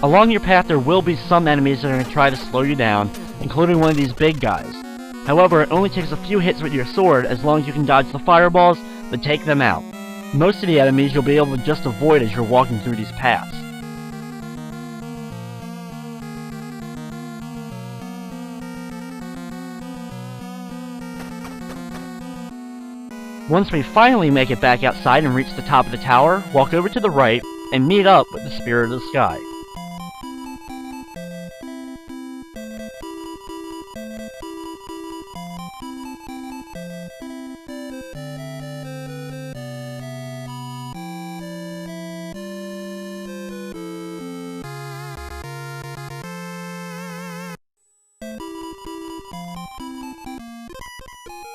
Along your path there will be some enemies that are going to try to slow you down, including one of these big guys. However, it only takes a few hits with your sword as long as you can dodge the fireballs to take them out. Most of the enemies you'll be able to just avoid as you're walking through these paths. Once we finally make it back outside and reach the top of the tower, walk over to the right and meet up with the Spirit of the Sky.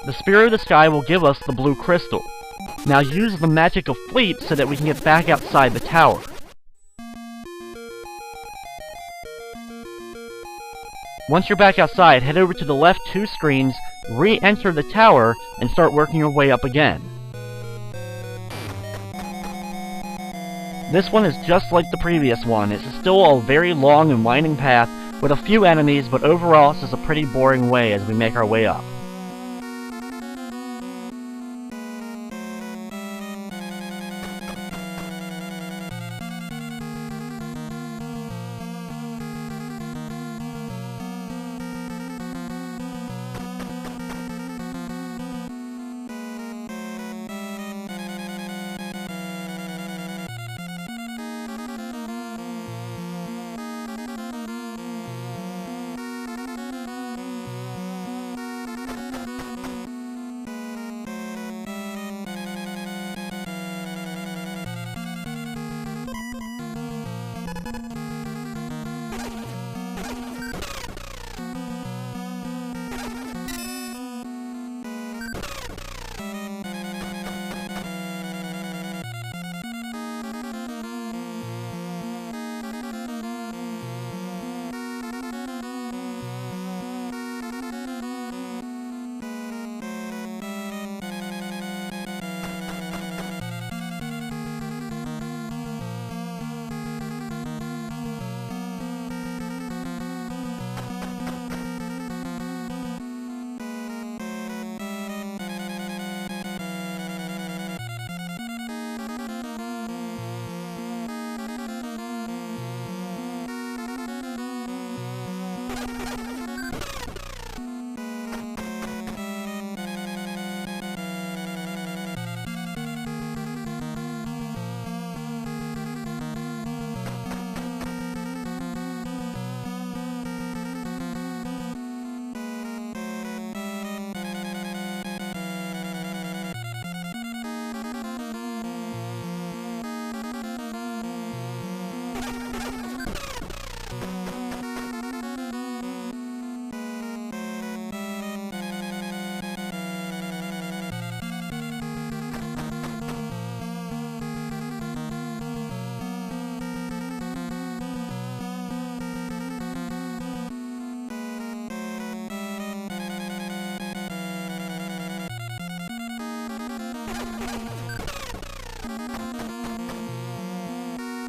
The Spirit of the Sky will give us the blue crystal. Now use the magic of Fleet so that we can get back outside the tower. Once you're back outside, head over to the left 2 screens, re-enter the tower, and start working your way up again. This one is just like the previous one. It's still a very long and winding path with a few enemies, but overall it's just a pretty boring way as we make our way up.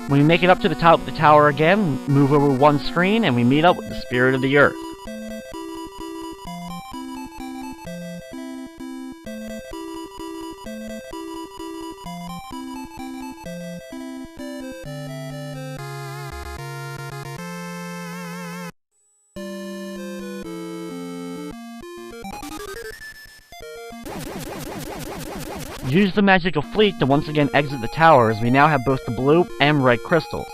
When we make it up to the top of the tower again, move over 1 screen, and we meet up with the Spirit of the Earth. Use the magic of Fleet to once again exit the tower, as we now have both the blue and red crystals.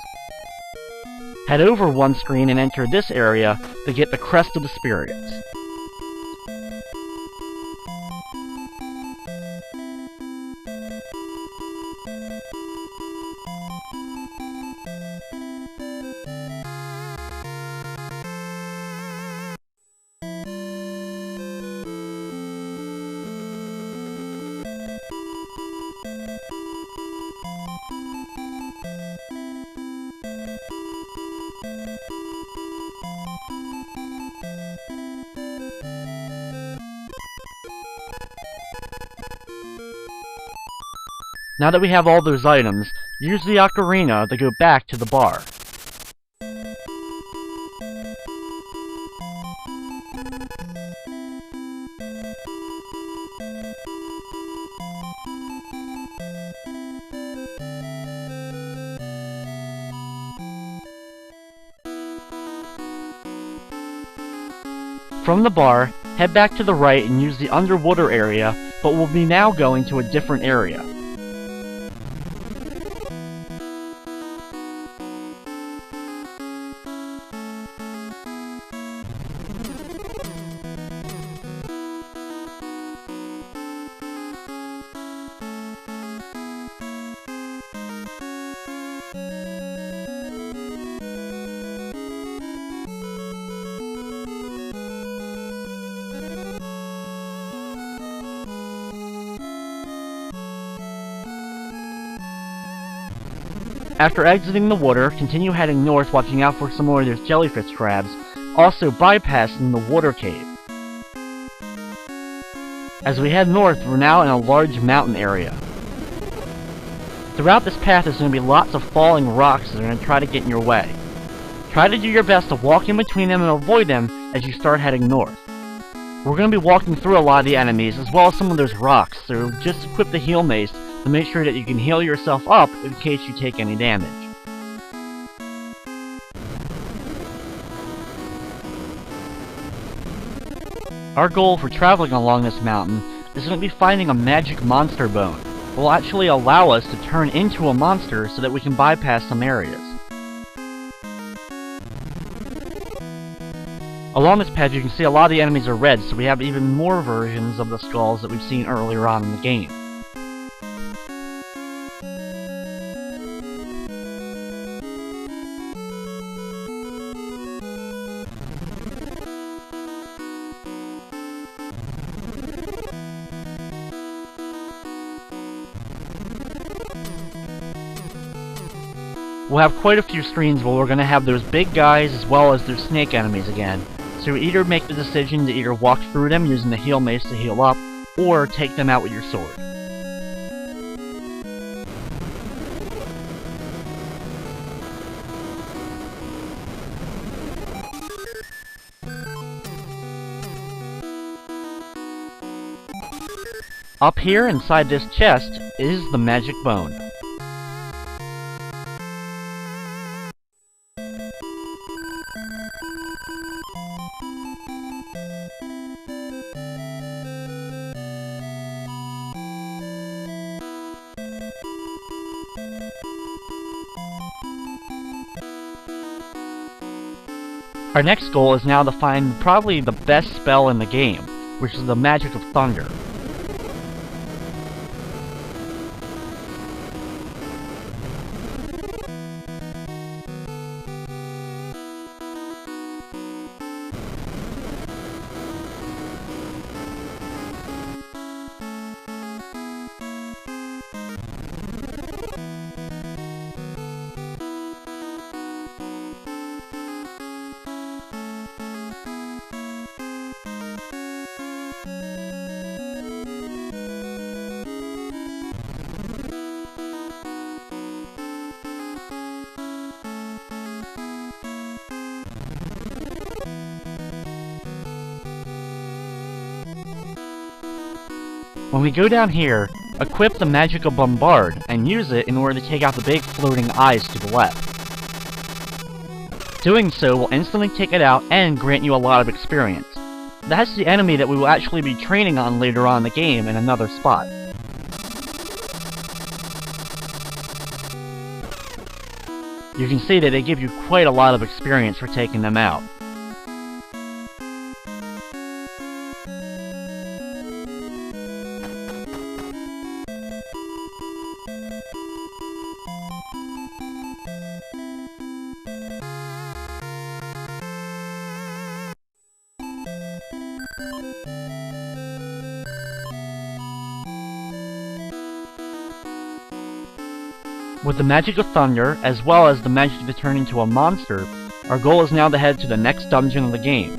Head over 1 screen and enter this area to get the Crest of the Spirits. Now that we have all those items, use the ocarina to go back to the bar. From the bar, head back to the right and use the underwater area, but we'll be now going to a different area. After exiting the water, continue heading north, watching out for some more of those jellyfish crabs, also bypassing the water cave. As we head north, we're now in a large mountain area. Throughout this path, there's going to be lots of falling rocks that are going to try to get in your way. Try to do your best to walk in between them and avoid them as you start heading north. We're going to be walking through a lot of the enemies, as well as some of those rocks, so just equip the heal mace to make sure that you can heal yourself up in case you take any damage. Our goal for traveling along this mountain is going to be finding a magic monster bone. It will actually allow us to turn into a monster so that we can bypass some areas. Along this path you can see a lot of the enemies are red, so we have even more versions of the skulls that we've seen earlier on in the game. We'll have quite a few screens where we're going to have those big guys as well as those snake enemies again. So either make the decision to either walk through them using the heal mace to heal up, or take them out with your sword. Up here inside this chest is the magic bone. Our next goal is now to find probably the best spell in the game, which is the Magic of Thunder. When we go down here, equip the Magical Bombard, and use it in order to take out the big floating eyes to the left. Doing so will instantly take it out and grant you a lot of experience. That's the enemy that we will actually be training on later on in the game in another spot. You can see that they give you quite a lot of experience for taking them out. With the Magic of Thunder, as well as the magic to turn into a monster, our goal is now to head to the next dungeon of the game.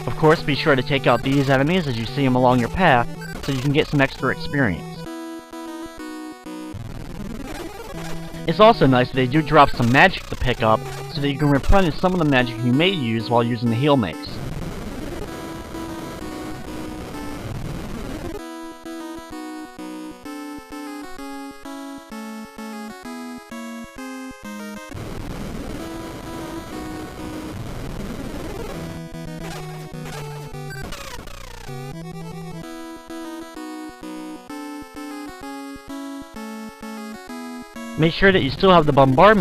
Of course, be sure to take out these enemies as you see them along your path, so you can get some extra experience. It's also nice that they do drop some magic to pick up, so that you can replenish some of the magic you may use while using the heal mace. make sure that you still have the bombardment